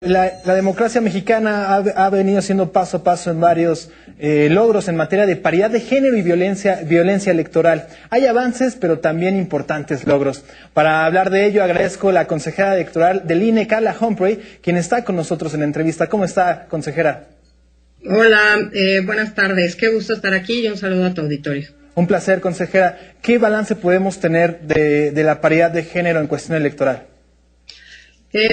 La democracia mexicana ha venido haciendo paso a paso en varios logros en materia de paridad de género y violencia electoral. Hay avances, pero también importantes logros. Para hablar de ello, agradezco a la consejera electoral del INE, Carla Humphrey, quien está con nosotros en la entrevista. ¿Cómo está, consejera? Hola, buenas tardes. Qué gusto estar aquí y un saludo a tu auditorio. Un placer, consejera. ¿Qué balance podemos tener de la paridad de género en cuestión electoral?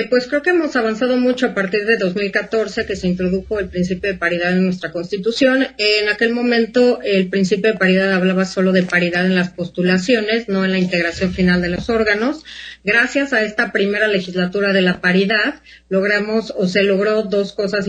Pues creo que hemos avanzado mucho a partir de 2014, que se introdujo el principio de paridad en nuestra Constitución. En aquel momento, el principio de paridad hablaba solo de paridad en las postulaciones, no en la integración final de los órganos. Gracias a esta primera legislatura de la paridad, se lograron dos cosas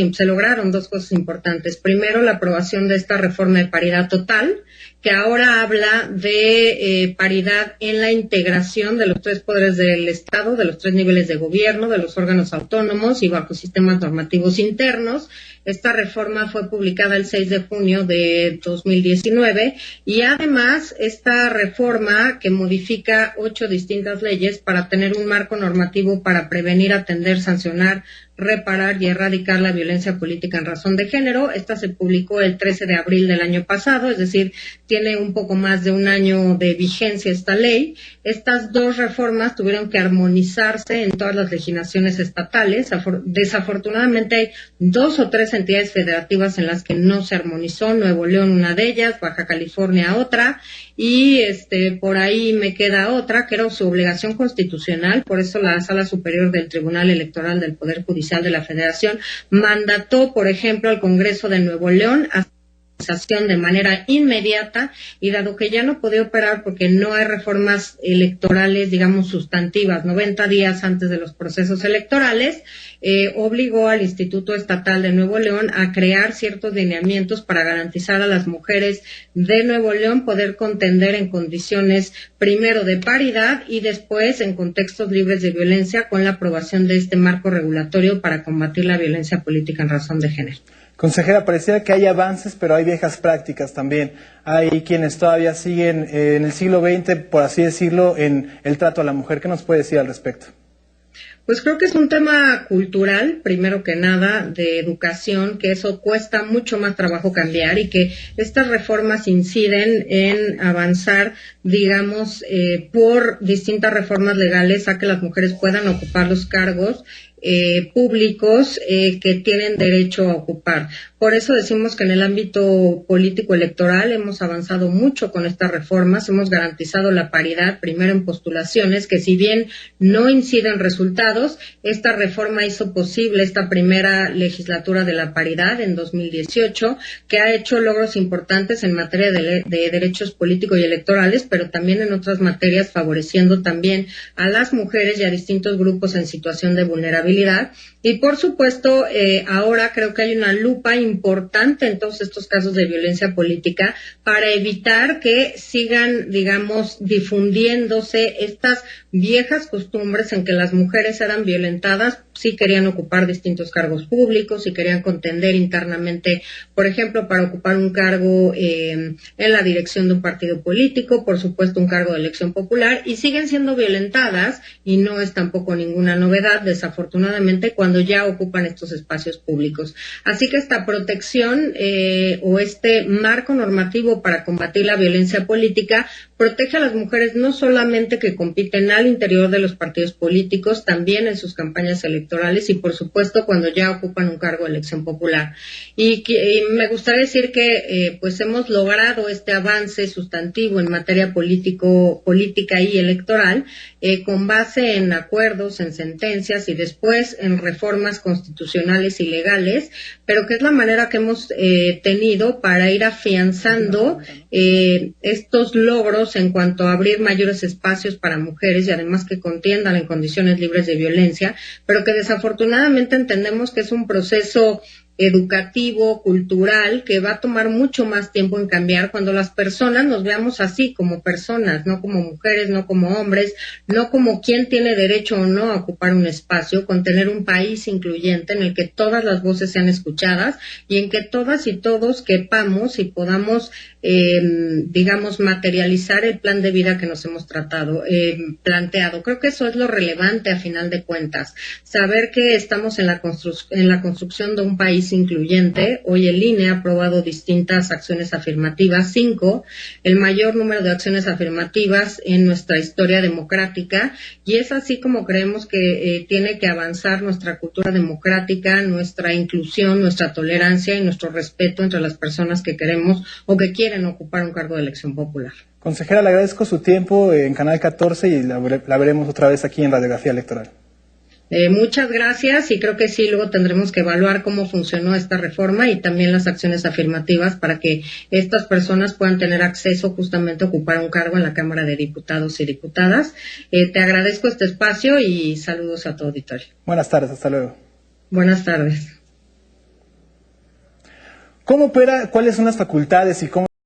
importantes. Primero, la aprobación de esta reforma de paridad total, que ahora habla de paridad en la integración de los tres poderes del Estado, de los tres niveles de gobierno, de los órganos autónomos y bajo sistemas normativos internos. Esta reforma fue publicada el 6 de junio de 2019 y además esta reforma que modifica 8 distintas leyes para tener un marco normativo para prevenir, atender, sancionar, reparar y erradicar la violencia política en razón de género. Esta se publicó el 13 de abril del año pasado, es decir, tiene un poco más de un año de vigencia esta ley. Estas dos reformas tuvieron que armonizarse en todas las legislaciones estatales. Desafortunadamente hay 2 o 3 entidades federativas en las que no se armonizó, Nuevo León una de ellas, Baja California otra, y por ahí me queda otra, que era su obligación constitucional. Por eso la Sala Superior del Tribunal Electoral del Poder Judicial de la Federación mandató, por ejemplo, al Congreso de Nuevo León a de manera inmediata, y dado que ya no podía operar porque no hay reformas electorales, digamos, sustantivas, 90 días antes de los procesos electorales, obligó al Instituto Estatal de Nuevo León a crear ciertos lineamientos para garantizar a las mujeres de Nuevo León poder contender en condiciones primero de paridad y después en contextos libres de violencia, con la aprobación de este marco regulatorio para combatir la violencia política en razón de género. Consejera, pareciera que hay avances, pero hay viejas prácticas también. Hay quienes todavía siguen en el siglo XX, por así decirlo, en el trato a la mujer. ¿Qué nos puede decir al respecto? Pues creo que es un tema cultural, primero que nada, de educación, que eso cuesta mucho más trabajo cambiar y que estas reformas inciden en avanzar, digamos, por distintas reformas legales a que las mujeres puedan ocupar los cargos públicos que tienen derecho a ocupar. Por eso decimos que en el ámbito político electoral hemos avanzado mucho con estas reformas, hemos garantizado la paridad primero en postulaciones, que si bien no inciden resultados, esta reforma hizo posible esta primera legislatura de la paridad en 2018, que ha hecho logros importantes en materia de derechos políticos y electorales, pero también en otras materias, favoreciendo también a las mujeres y a distintos grupos en situación de vulnerabilidad. Y por supuesto, ahora creo que hay una lupa importante en todos estos casos de violencia política para evitar que sigan, digamos, difundiéndose estas viejas costumbres en que las mujeres eran violentadas si querían ocupar distintos cargos públicos, si querían contender internamente, por ejemplo, para ocupar un cargo en la dirección de un partido político, por supuesto un cargo de elección popular, y siguen siendo violentadas, y no es tampoco ninguna novedad, desafortunadamente, cuando ya ocupan estos espacios públicos. Así que esta protección o este marco normativo para combatir la violencia política protege a las mujeres no solamente que compiten al interior de los partidos políticos, también en sus campañas electorales y, por supuesto, cuando ya ocupan un cargo de elección popular. Y me gustaría decir que pues hemos logrado este avance sustantivo en materia política y electoral con base en acuerdos, en sentencias y después en reformas constitucionales y legales, pero que es la manera que hemos tenido para ir afianzando estos logros en cuanto a abrir mayores espacios para mujeres y además que contiendan en condiciones libres de violencia, pero que desafortunadamente entendemos que es un proceso educativo, cultural, que va a tomar mucho más tiempo en cambiar cuando las personas nos veamos así, como personas, no como mujeres, no como hombres, no como quién tiene derecho o no a ocupar un espacio, con tener un país incluyente en el que todas las voces sean escuchadas y en que todas y todos quepamos y podamos, digamos, materializar el plan de vida que nos hemos planteado. Creo que eso es lo relevante a final de cuentas, saber que estamos en la construcción de un país incluyente. Hoy el INE ha aprobado distintas acciones afirmativas, 5, el mayor número de acciones afirmativas en nuestra historia democrática, y es así como creemos que tiene que avanzar nuestra cultura democrática, nuestra inclusión, nuestra tolerancia y nuestro respeto entre las personas que queremos o que quieren ocupar un cargo de elección popular. Consejera, le agradezco su tiempo en Canal 14 y la veremos otra vez aquí en Radiografía Electoral. Muchas gracias, y creo que sí, luego tendremos que evaluar cómo funcionó esta reforma y también las acciones afirmativas para que estas personas puedan tener acceso justamente a ocupar un cargo en la Cámara de Diputados y Diputadas. Te agradezco este espacio y saludos a tu auditorio. Buenas tardes, hasta luego. Buenas tardes. ¿Cómo opera? ¿Cuáles son las facultades y cómo